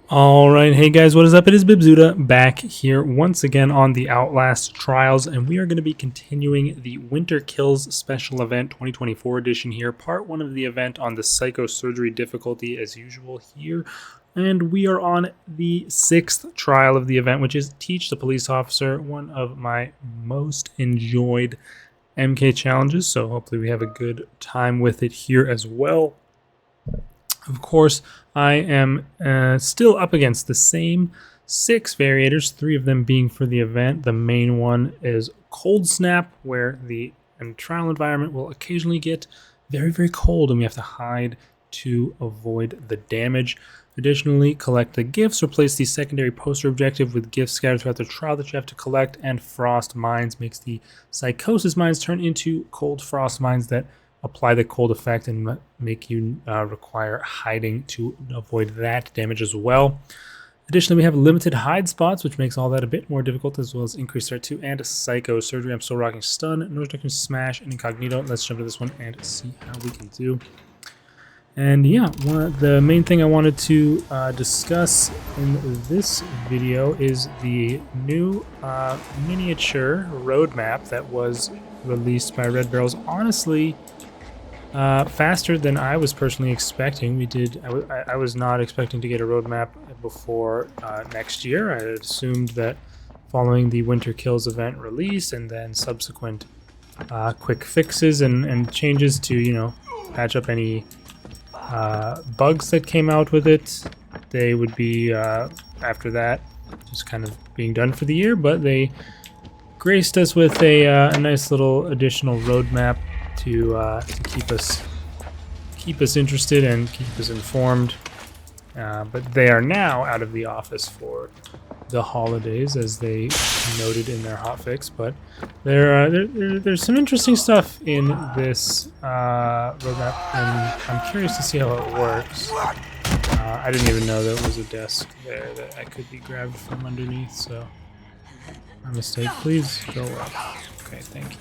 All right, hey guys, what is up? It is Bibzuda back here once again on the Outlast Trials, and we are going to be continuing the Winter Kills Special Event 2024 edition here, part one of the event on the psychosurgery difficulty as usual here. And we are on the 6th trial of the event, which is Teach the Police Officer, one of my most enjoyed MK challenges, so hopefully we have a good time with it here as well. Of course, I am still up against the same 6 variators, 3 of them being for the event. The main one is Cold Snap, where the trial environment will occasionally get very, very cold, and we have to hide to avoid the damage. Additionally, collect the gifts, replace the secondary poster objective with gifts scattered throughout the trial that you have to collect, and Frost Mines makes the Psychosis Mines turn into Cold Frost Mines that apply the cold effect and make you require hiding to avoid that damage as well. Additionally, we have limited hide spots, which makes all that a bit more difficult, as well as increased threat 2 and a psycho surgery. I'm still rocking stun, nose reduction, smash, and incognito. Let's jump to this one and see how we can do. And yeah, the main thing I wanted to discuss in this video is the new miniature roadmap that was released by Red Barrels. Honestly, faster than I was personally expecting. I was not expecting to get a roadmap before next year. I had assumed that following the Winter Kills event release and then subsequent quick fixes and changes to, you know, patch up any bugs that came out with it, they would be, after that, just kind of being done for the year. But they graced us with a nice little additional roadmap to keep us interested and keep us informed. But they are now out of the office for the holidays, as they noted in their hotfix. But there's some interesting stuff in this roadmap, and I'm curious to see how it works. I didn't even know there was a desk there that I could be grabbed from underneath, so my mistake. Please go away. Okay, thank you.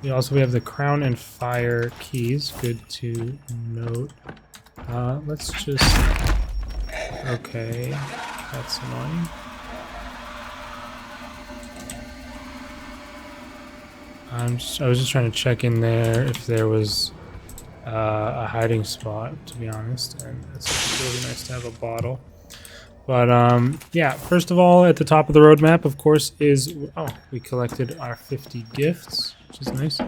We have the crown and fire keys. Good to note. Let's just... Okay, that's annoying. I was just trying to check in there if there was a hiding spot, to be honest, and it's really nice to have a bottle. But yeah, first of all, at the top of the roadmap, of course, is... Oh, we collected our 50 gifts, which is nice.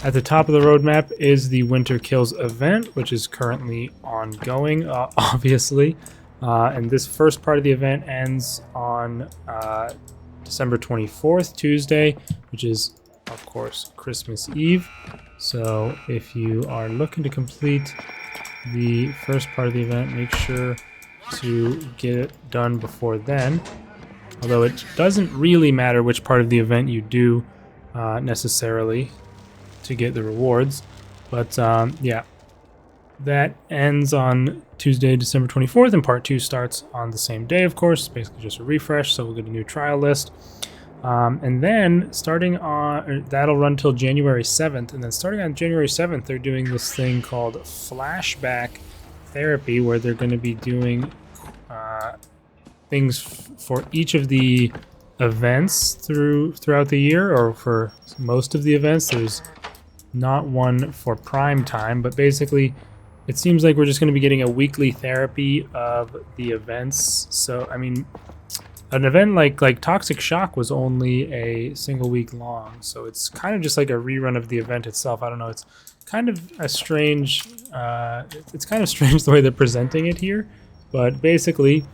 At the top of the roadmap is the Winter Kills event, which is currently ongoing, obviously. And this first part of the event ends on December 24th, Tuesday, which is, of course, Christmas Eve. So if you are looking to complete the first part of the event, make sure to get it done before then. Although it doesn't really matter which part of the event you do necessarily to get the rewards. But yeah, that ends on Tuesday, December 24th, and part 2 starts on the same day, of course. It's basically just a refresh, so we'll get a new trial list. And then starting on, that'll run till January 7th, and then starting on January 7th, they're doing this thing called flashback therapy, where they're going to be doing things for each of the events throughout the year, or for most of the events. There's not one for prime time, but basically it seems like we're just going to be getting a weekly therapy of the events. So I mean, an event like Toxic Shock was only a single week long, so it's kind of just like a rerun of the event itself. I don't know, it's kind of a strange it's kind of strange the way they're presenting it here, but basically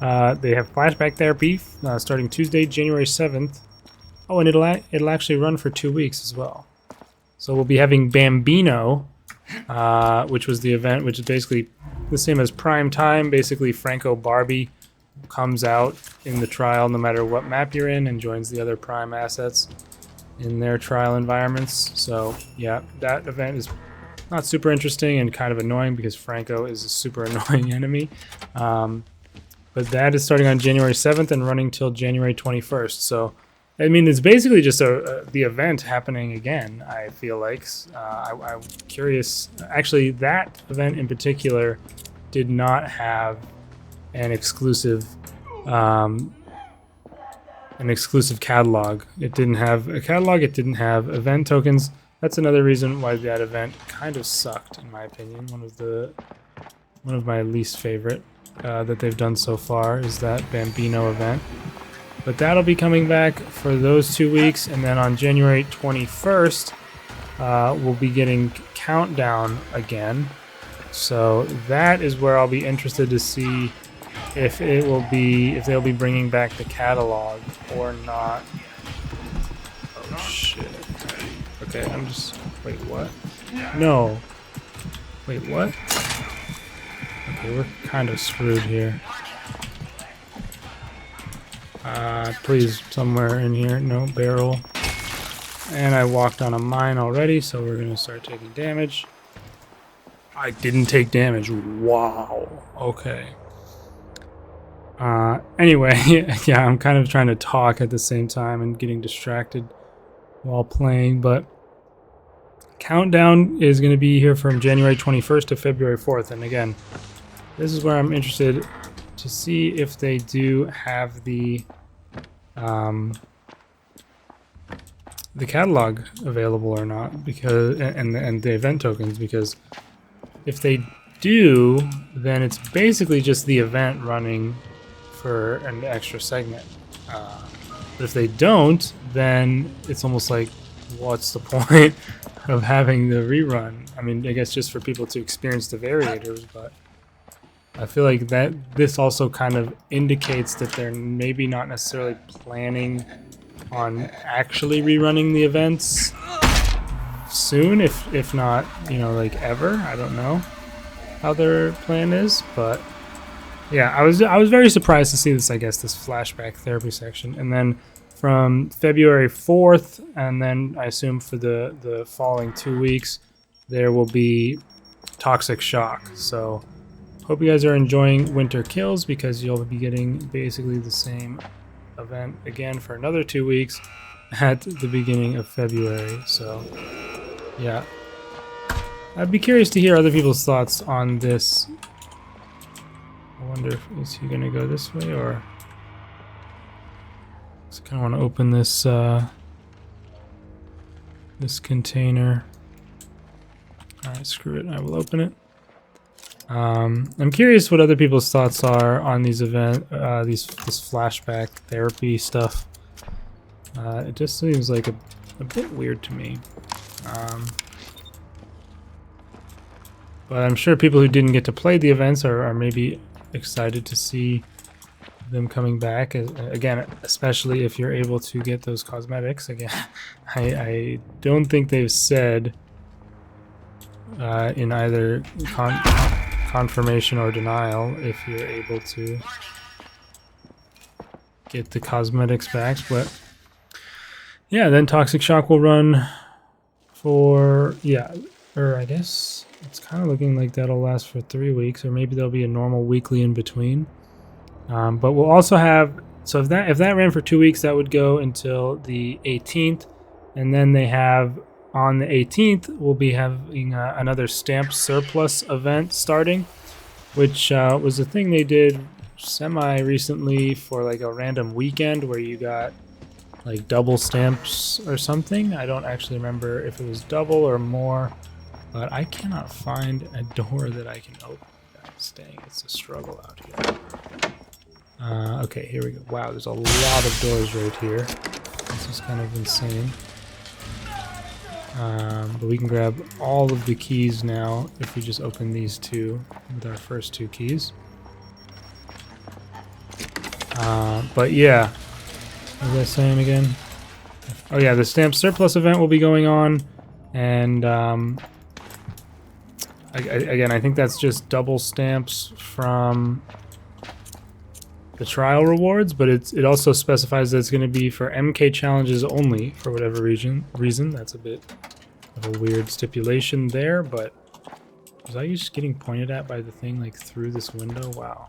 they have flashback therapy starting Tuesday, January 7th. Oh, and it'll actually run for 2 weeks as well. So we'll be having Bambino, which was the event, which is basically the same as Prime Time. Basically, Franco Barbie comes out in the trial no matter what map you're in and joins the other Prime assets in their trial environments. So yeah, that event is not super interesting and kind of annoying because Franco is a super annoying enemy. But that is starting on January 7th and running till January 21st. So I mean, it's basically just the event happening again, I feel like. I'm curious. Actually, that event in particular did not have an exclusive catalog. It didn't have a catalog. It didn't have event tokens. That's another reason why that event kind of sucked, in my opinion. One of my least favorite that they've done so far is that Bambino event. But that'll be coming back for those 2 weeks, and then on January 21st, we'll be getting Countdown again. So that is where I'll be interested to see if they'll be bringing back the catalog or not. Oh shit. Okay, wait, what? No. Wait, what? Okay, we're kind of screwed here. Please, somewhere in here. No, barrel. And I walked on a mine already, so we're gonna start taking damage. I didn't take damage. Wow. Okay. Anyway, yeah, I'm kind of trying to talk at the same time and getting distracted while playing, but Countdown is going to be here from January 21st to February 4th, and again, this is where I'm interested to see if they do have the catalog available or not, because and the event tokens, because if they do, then it's basically just the event running for an extra segment. But if they don't, then it's almost like, what's the point of having the rerun? I mean, I guess just for people to experience the variators, but I feel like that this also kind of indicates that they're maybe not necessarily planning on actually rerunning the events soon, if not, you know, like ever. I don't know how their plan is, but yeah, I was very surprised to see this, I guess, this flashback therapy section. And then from February 4th, and then I assume for the following 2 weeks, there will be Toxic Shock. So hope you guys are enjoying Winter Kills, because you'll be getting basically the same event again for another 2 weeks at the beginning of February. So yeah, I'd be curious to hear other people's thoughts on this. I wonder if is he gonna go this way, or just kind of want to open this this container. All right, screw it. I will open it. I'm curious what other people's thoughts are on these this flashback therapy stuff. It just seems like a bit weird to me. But I'm sure people who didn't get to play the events are maybe excited to see them coming back. Again, especially if you're able to get those cosmetics. Again, I don't think they've said in either confirmation or denial if you're able to get the cosmetics back, but yeah, then Toxic Shock will run for, yeah, or I guess it's kind of looking like that'll last for 3 weeks, or maybe there'll be a normal weekly in between. But we'll also have, so if that ran for 2 weeks, that would go until the 18th, and then they have on the 18th, we'll be having another stamp surplus event starting, which was a thing they did semi-recently for like a random weekend where you got like double stamps or something. I don't actually remember if it was double or more, but I cannot find a door that I can open. Dang, it's a struggle out here. Okay, here we go. Wow, there's a lot of doors right here. This is kind of insane. But we can grab all of the keys now if we just open these two with our first 2 keys. But yeah, what was I saying again? Oh yeah, the stamp surplus event will be going on, and again, I think that's just double stamps from the trial rewards, but it also specifies that it's going to be for MK challenges only for whatever reason. That's a bit of a weird stipulation there, but was I just getting pointed at by the thing like through this window? Wow.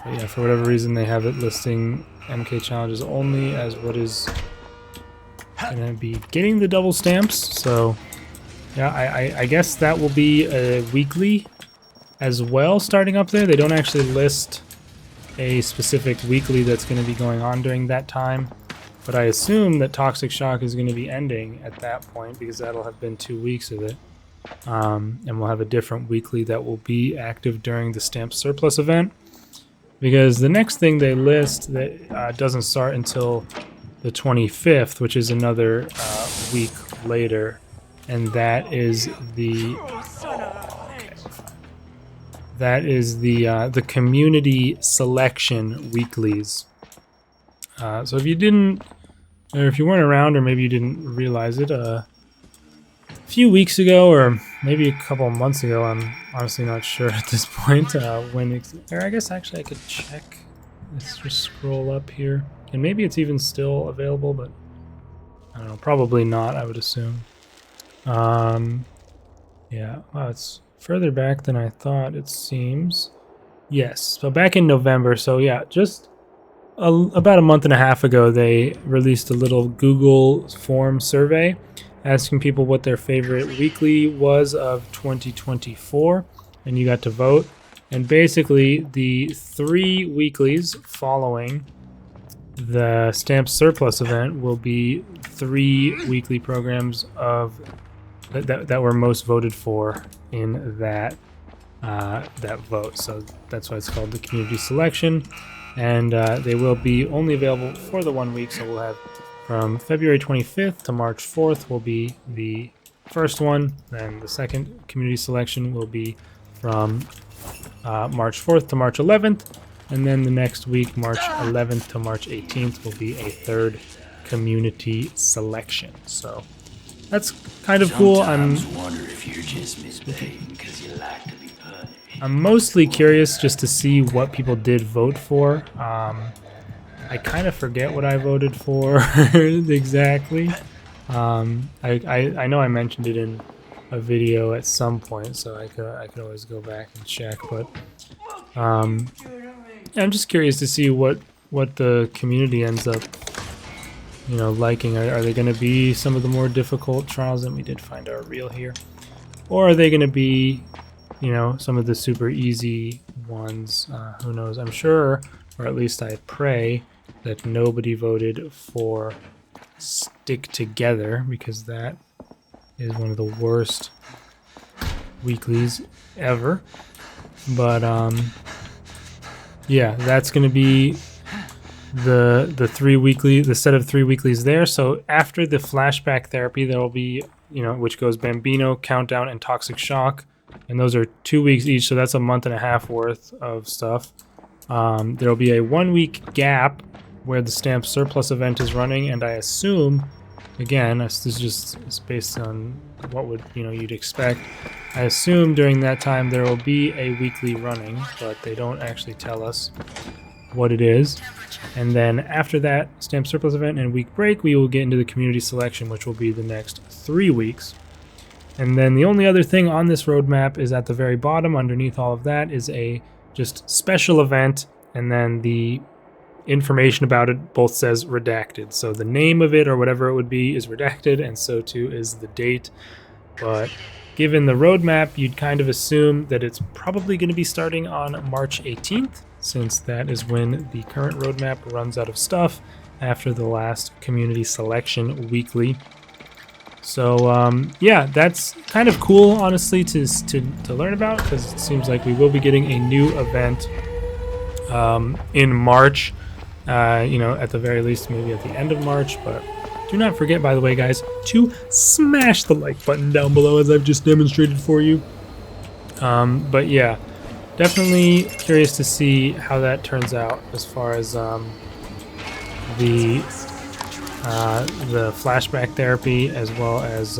But yeah, for whatever reason they have it listing MK challenges only as what is going to be getting the double stamps, so Yeah, I guess that will be a weekly as well starting up there. They don't actually list a specific weekly that's going to be going on during that time, but I assume that Toxic Shock is going to be ending at that point because that'll have been 2 weeks of it. And we'll have a different weekly that will be active during the Stamp Surplus event, because the next thing they list that doesn't start until the 25th, which is another week later, and that is the the community selection weeklies. So if you didn't, or if you weren't around, or maybe you didn't realize it, a few weeks ago, or maybe a couple of months ago, I'm honestly not sure at this point, or I guess actually I could check. Let's just scroll up here, and maybe it's even still available, but I don't know, probably not, I would assume. Yeah, wow, it's further back than I thought, it seems. Yes, so back in November, so yeah, just about a month and a half ago, they released a little Google form survey asking people what their favorite weekly was of 2024, and you got to vote. And basically, the 3 weeklies following the Stamp Surplus event will be 3 weekly programs of that were most voted for in that that vote. So that's why it's called the community selection, and they will be only available for the 1 week. So we'll have from February 25th to March 4th will be the first one, then the second community selection will be from March 4th to March 11th, and then the next week, March 11th to March 18th, will be a third community selection. So that's kind of cool. I'm mostly curious just to see what people did vote for. I kind of forget what I voted for exactly. I know I mentioned it in a video at some point, so I could always go back and check. But I'm just curious to see what the community ends up, liking. Are they going to be some of the more difficult trials? And we did find our reel here, or are they going to be, some of the super easy ones? Who knows? I'm sure, or at least I pray, that nobody voted for Stick Together, because that is one of the worst weeklies ever. But yeah, that's going to be the 3 weekly, the set of 3 weeklies there. So after the flashback therapy, there will be, which goes Bambino, Countdown, and Toxic Shock, and those are 2 weeks each. So that's a month and a half worth of stuff. There will be a 1 week gap where the Stamp Surplus event is running, and I assume, again, this is just based on what you'd expect. I assume during that time there will be a weekly running, but they don't actually tell us what it is. And then after that Stamp Surplus event and week break, we will get into the community selection, which will be the next 3 weeks. And then the only other thing on this roadmap is at the very bottom, underneath all of that, is a just special event, and then the information about it both says redacted. So the name of it, or whatever it would be, is redacted, and so too is the date. But given the roadmap, you'd kind of assume that it's probably going to be starting on March 18th, since that is when the current roadmap runs out of stuff after the last community selection weekly. So yeah, that's kind of cool, honestly, to learn about, because it seems like we will be getting a new event in March. At the very least, maybe at the end of March. But do not forget, by the way, guys, to smash the like button down below, as I've just demonstrated for you. But yeah, definitely curious to see how that turns out as far as the flashback therapy, as well as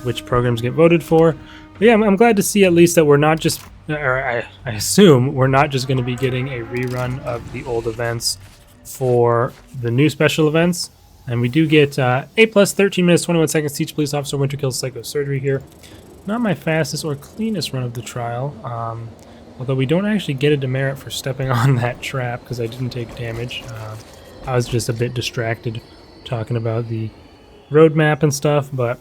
which programs get voted for. But yeah, I'm glad to see at least that we're not just, or I assume we're not just going to be getting a rerun of the old events for the new special events. And we do get A+, 13 minutes, 21 seconds, Teach Police Officer Winter Kills Psychosurgery here. Not my fastest or cleanest run of the trial, although we don't actually get a demerit for stepping on that trap because I didn't take damage. I was just a bit distracted talking about the roadmap and stuff, but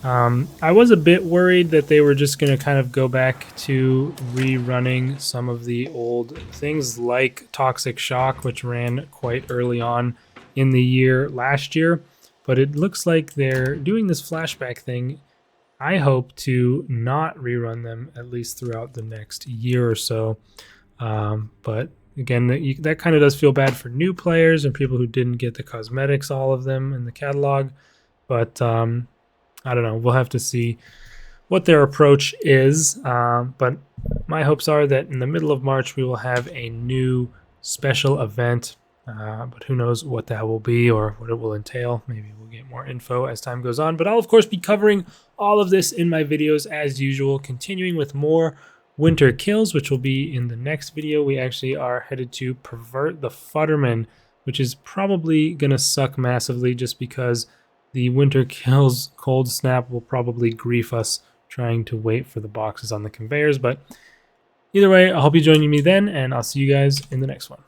I was a bit worried that they were just going to kind of go back to rerunning some of the old things like Toxic Shock, which ran quite early on in the year last year. But it looks like they're doing this flashback thing. I hope to not rerun them at least throughout the next year or so. But again, that kind of does feel bad for new players and people who didn't get the cosmetics, all of them in the catalog. But I don't know. We'll have to see what their approach is. But my hopes are that in the middle of March, we will have a new special event. But who knows what that will be or what it will entail. Maybe we'll get more info as time goes on. But I'll, of course, be covering all of this in my videos as usual, continuing with more winter kills, which will be in the next video. We actually are headed to Pervert the Futterman, which is probably going to suck massively just because the winter kills cold snap will probably grief us trying to wait for the boxes on the conveyors. But either way, I hope you join me then, and I'll see you guys in the next one.